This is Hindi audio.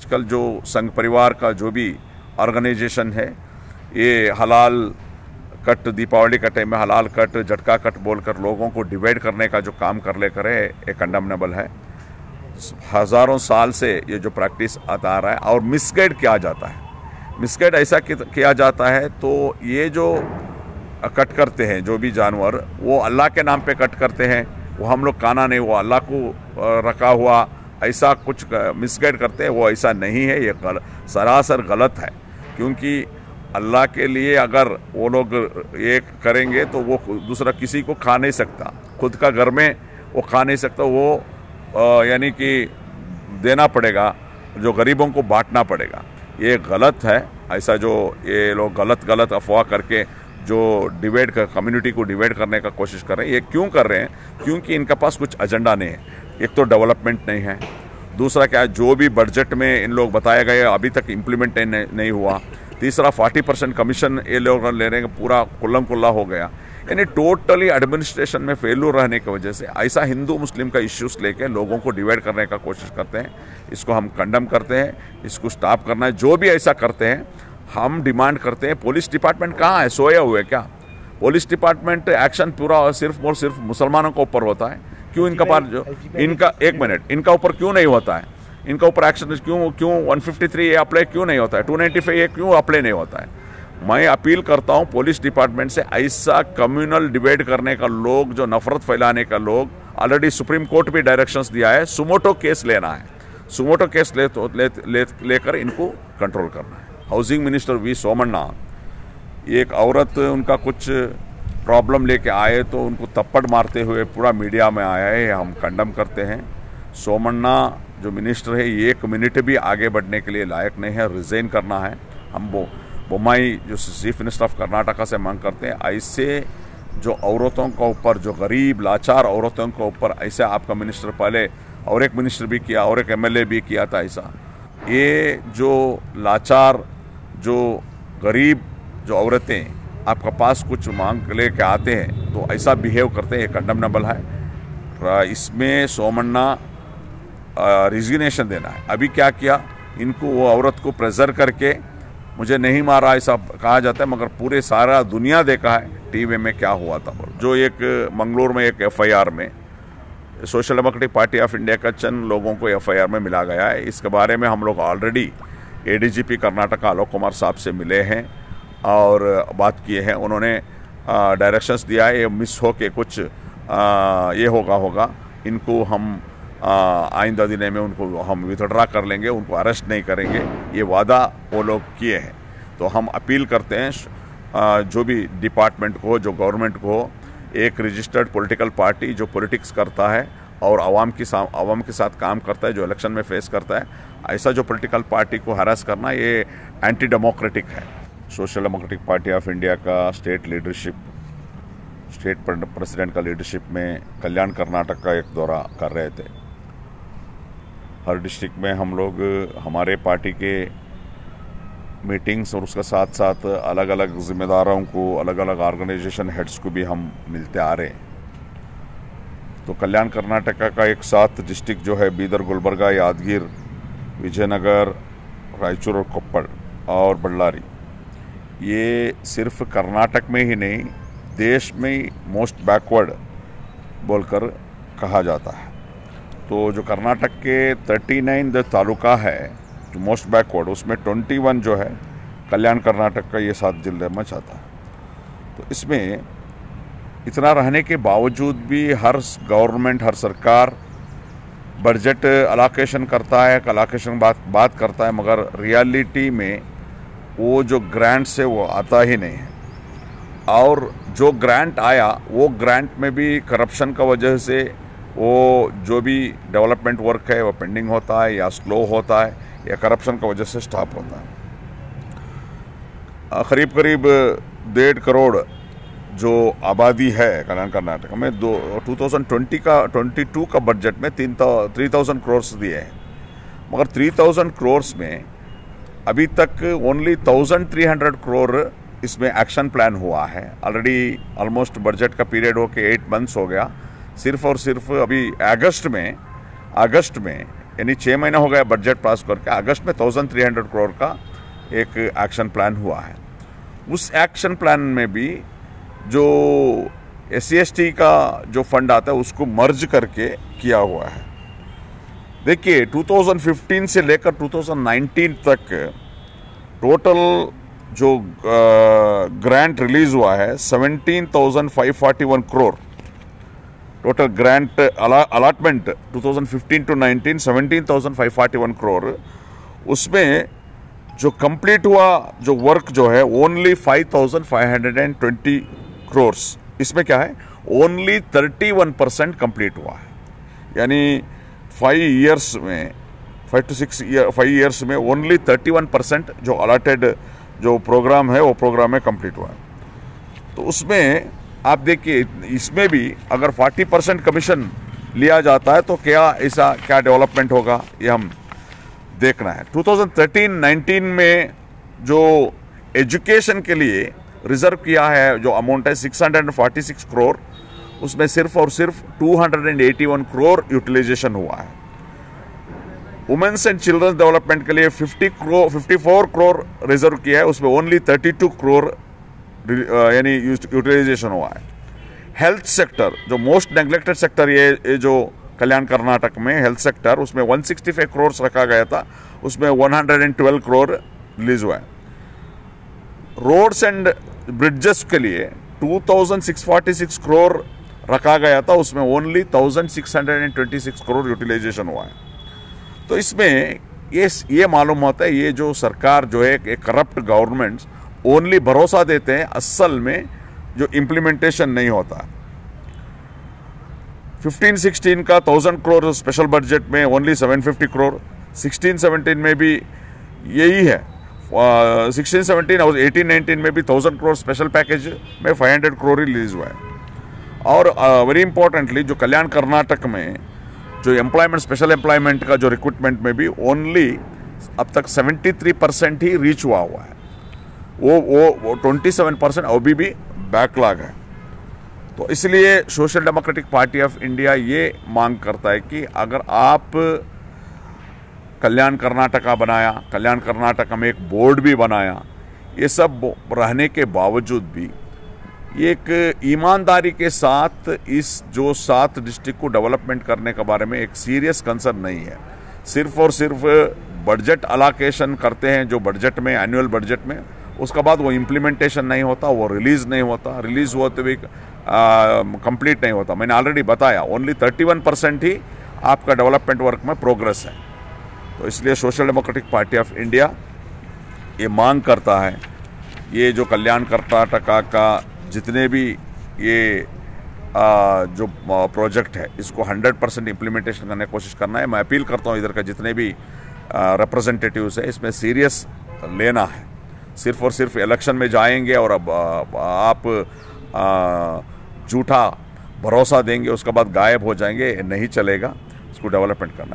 आजकल जो संघ परिवार का जो भी ऑर्गेनाइजेशन है, ये हलाल कट, दीपावली का टाइम में हलाल कट, झटका कट बोलकर लोगों को डिवाइड करने का जो काम कर ले करे, ये कंडेमनेबल है। हज़ारों साल से ये जो प्रैक्टिस आता आ रहा है और मिसगाइड किया जाता है। मिसगाइड ऐसा किया जाता है तो ये जो कट करते हैं जो भी जानवर, वो अल्लाह के नाम पे कट करते हैं, वो हम लोग काना नहीं, वो अल्लाह को रखा हुआ ऐसा कुछ मिसगाइड करते हैं, वो ऐसा नहीं है। ये सरासर गलत है, क्योंकि अल्लाह के लिए अगर वो लोग ये करेंगे तो वो दूसरा किसी को खा नहीं सकता, खुद का घर में वो खा नहीं सकता, वो यानी कि देना पड़ेगा, जो गरीबों को बांटना पड़ेगा। ये गलत है। ऐसा जो ये लोग गलत अफवाह करके जो डिवाइड कर, कम्युनिटी को डिवाइड करने का कोशिश कर रहे हैं, ये क्यों कर रहे हैं? क्योंकि इनके पास कुछ एजेंडा नहीं है। एक तो डेवलपमेंट नहीं है, दूसरा क्या है, जो भी बजट में इन लोग बताए गए अभी तक इम्प्लीमेंट नहीं हुआ, तीसरा 40% कमीशन ये लोग ले रहे हैं, पूरा कुल्लम कुल्ला हो गया। यानी टोटली एडमिनिस्ट्रेशन में फेल्यूर रहने की वजह से ऐसा हिंदू मुस्लिम का इश्यूज लेके लोगों को डिवाइड करने का कोशिश करते हैं। इसको हम कंडेम करते हैं, इसको स्टॉप करना है। जो भी ऐसा करते हैं हम डिमांड करते हैं। पुलिस डिपार्टमेंट कहाँ है? सोया हुए क्या? पुलिस डिपार्टमेंट एक्शन पूरा सिर्फ और सिर्फ मुसलमानों के ऊपर होता है। क्यों इनका पास जो इनका एक मिनट इनका ऊपर क्यों नहीं होता है? इनका ऊपर एक्शन क्यों 153 ये अप्लाई क्यों नहीं होता है? 295 ये क्यों अप्लाई नहीं होता है? मैं अपील करता हूं पुलिस डिपार्टमेंट से, ऐसा कम्युनल डिवाइड करने का लोग, जो नफरत फैलाने का लोग, ऑलरेडी सुप्रीम कोर्ट भी डायरेक्शंस दिया है, सुमोटो केस लेना है। सुमोटो केस लेकर इनको कंट्रोल करना है। हाउसिंग मिनिस्टर वी सोमन्ना, एक औरत उनका कुछ प्रॉब्लम लेके आए तो उनको थप्पड़ मारते हुए पूरा मीडिया में आया है, हम कंडेम करते हैं। सोमन्ना जो मिनिस्टर है, 1 मिनट भी आगे बढ़ने के लिए लायक नहीं है, रिजाइन करना है। हम बोम्माई जो चीफ मिनिस्टर ऑफ कर्नाटका से मांग करते हैं, ऐसे जो औरतों के ऊपर, जो गरीब लाचार औरतों के ऊपर ऐसे आपका मिनिस्टर पहले और एक मिनिस्टर भी किया और एक MLA भी किया था ऐसा। ये जो लाचार, जो गरीब जो औरतें आपका पास कुछ मांग लेके आते हैं तो ऐसा बिहेव करते हैं, ये कंडेमनेबल है। इसमें सोमन्ना रिजिग्नेशन देना है। अभी क्या किया, इनको वो औरत को प्रेजर करके मुझे नहीं मारा ऐसा कहा जाता है, मगर पूरे सारा दुनिया देखा है टीवी में क्या हुआ था। जो एक मंगलोर में एक FIR में social democratic party of India का चंद लोगों को FIR में मिला गया है। इसके बारे में हम लोग ऑलरेडी ADGP कर्नाटका आलोक कुमार साहब से मिले हैं और बात किए हैं। उन्होंने डायरेक्शंस दिया है, ये मिस हो के कुछ ये होगा, इनको हम आइंदा दिनों में उनको हम विथड्रा कर लेंगे, उनको अरेस्ट नहीं करेंगे, ये वादा वो लोग किए हैं। तो हम अपील करते हैं जो भी डिपार्टमेंट को, जो गवर्नमेंट को, एक रजिस्टर्ड पॉलिटिकल पार्टी जो पॉलिटिक्स करता है और आवाम के साथ काम करता है, जो इलेक्शन में फेस करता है, ऐसा जो पॉलिटिकल पार्टी को हरास करना, ये एंटी डेमोक्रेटिक है। Social democratic party of India का स्टेट प्रेसिडेंट का लीडरशिप में कल्याण कर्नाटक का एक दौरा कर रहे थे। हर डिस्ट्रिक्ट में हम लोग हमारे पार्टी के मीटिंग्स और उसके साथ साथ अलग अलग जिम्मेदारों को, अलग अलग ऑर्गेनाइजेशन हेड्स को भी हम मिलते आ रहे हैं। तो कल्याण कर्नाटका का एक 7 डिस्ट्रिक्ट जो है, बीदर, गुलबर्गा, यादगीर, विजयनगर, रायचूर और कोप्पड़ और बल्लारी, ये सिर्फ कर्नाटक में ही नहीं, देश में मोस्ट बैकवर्ड बोलकर कहा जाता है। तो जो कर्नाटक के 39 तालुका है जो मोस्ट बैकवर्ड, उसमें 21 जो है कल्याण कर्नाटक का ये 7 जिले में आता है। तो इसमें इतना रहने के बावजूद भी हर गवर्नमेंट, हर सरकार बजट अलोकेशन करता है, अलोकेशन बात करता है, मगर रियलिटी में वो जो ग्रांट्स है वो आता ही नहीं है। और जो ग्रांट आया, वो ग्रांट में भी करप्शन का वजह से वो जो भी डेवलपमेंट वर्क है वो पेंडिंग होता है या स्लो होता है या करप्शन की वजह से स्टॉप होता है। करीब 1.5 करोड़ जो आबादी है कल्याण कर्नाटक में, 2022 का बजट में 3000 करोड़ दिए हैं, मगर 3000 करोड़ में अभी तक ओनली 1300 करोड़ इसमें एक्शन प्लान हुआ है। ऑलरेडी ऑलमोस्ट बजट का पीरियड हो के 8 मंथ्स हो गया। सिर्फ और सिर्फ अभी अगस्त में यानी 6 महीना हो गया बजट पास करके, अगस्त में 1300 करोड़ का एक एक्शन प्लान हुआ है। उस एक्शन प्लान में भी जो SC/ST का जो फंड आता है उसको मर्ज करके किया हुआ है। देखिए 2015 से लेकर 2019 तक टोटल जो ग्रांट रिलीज हुआ है 17,541 crore. Total grant allotment 2015 to 19 17,541 crore. उसमें जो कंप्लीट हुआ जो वर्क जो है ओनली 5,520 करोड़। इसमें क्या है, ओनली 31% कंप्लीट हुआ है। यानी 5 इयर्स में 5 इयर्स में ओनली 31% जो अलॉटेड जो प्रोग्राम है वो प्रोग्राम में कंप्लीट हुआ है। तो उसमें आप देखिए, इसमें भी अगर 40% कमीशन लिया जाता है तो क्या ऐसा क्या डेवलपमेंट होगा, ये हम देखना है। 2013-19 में जो एजुकेशन के लिए रिजर्व किया है जो अमाउंट है 646 करोड़, उसमें सिर्फ और सिर्फ 281 करोड़ यूटिलाइजेशन हुआ है। वुमेन्स एंड चिल्ड्रंस डेवलपमेंट के लिए 54 करोड़ रिजर्व किया है, उसमें ओनली 32 करोड़ यानी यूटिलाइजेशन हुआ है। हेल्थ सेक्टर जो मोस्ट नेग्लेक्टेड सेक्टर ये जो कल्याण कर्नाटक में हेल्थ सेक्टर, उसमें 165 करोड़ रखा गया था, उसमें 112 करोड़ रिलीज हुआ है। रोड्स एंड ब्रिड्जेस के लिए 2,646 करोड़ रखा गया था, उसमें ओनली 1,626 करोड़ यूटिलाइजेशन हुआ है। तो इसमें ये मालूम होता है ये जो सरकार जो है एक करप्ट गवर्नमेंट ओनली भरोसा देते हैं, असल में जो इम्प्लीमेंटेशन नहीं होता। 15-16 का 1,000 करोड़ स्पेशल बजट में ओनली 750 करोड़, 16-17 में भी यही है। 16-17 और 18-19 में भी 1,000 करोड़ स्पेशल पैकेज में 500 करोड़ ही रिलीज हुआ है। और वेरी इंपॉर्टेंटली जो कल्याण कर्नाटक में जो एम्प्लॉयमेंट स्पेशल एम्प्लॉयमेंट का जो रिक्रूटमेंट में भी ओनली अब तक 73% ही रीच हुआ है। वो 27% अभी भी बैकलॉग है। तो इसलिए social democratic party of India ये मांग करता है कि अगर आप कल्याण कर्नाटका बनाया, कल्याण कर्नाटका में एक बोर्ड भी बनाया, ये सब रहने के बावजूद भी एक ईमानदारी के साथ इस जो 7 डिस्ट्रिक्ट को डेवलपमेंट करने के बारे में एक सीरियस कंसर्न नहीं है। सिर्फ और सिर्फ बजट अलोकेशन करते हैं जो बजट में एनुअल बजट में, उसके बाद वो इम्प्लीमेंटेशन नहीं होता, वो रिलीज नहीं होता, रिलीज होते भी कंप्लीट नहीं होता। मैंने ऑलरेडी बताया ओनली 31% ही आपका डेवलपमेंट वर्क में प्रोग्रेस है। तो इसलिए social democratic party of India ये मांग करता है ये जो कल्याण कर्नाटका का जितने भी ये जो प्रोजेक्ट है इसको 100% इम्प्लीमेंटेशन करने की कोशिश करना है। मैं अपील करता हूँ इधर का जितने भी रिप्रेजेंटेटिव्स है इसमें सीरियस लेना है। सिर्फ और सिर्फ इलेक्शन में जाएंगे और अब आप झूठा भरोसा देंगे उसके बाद गायब हो जाएंगे, नहीं चलेगा। इसको डेवलपमेंट करना है।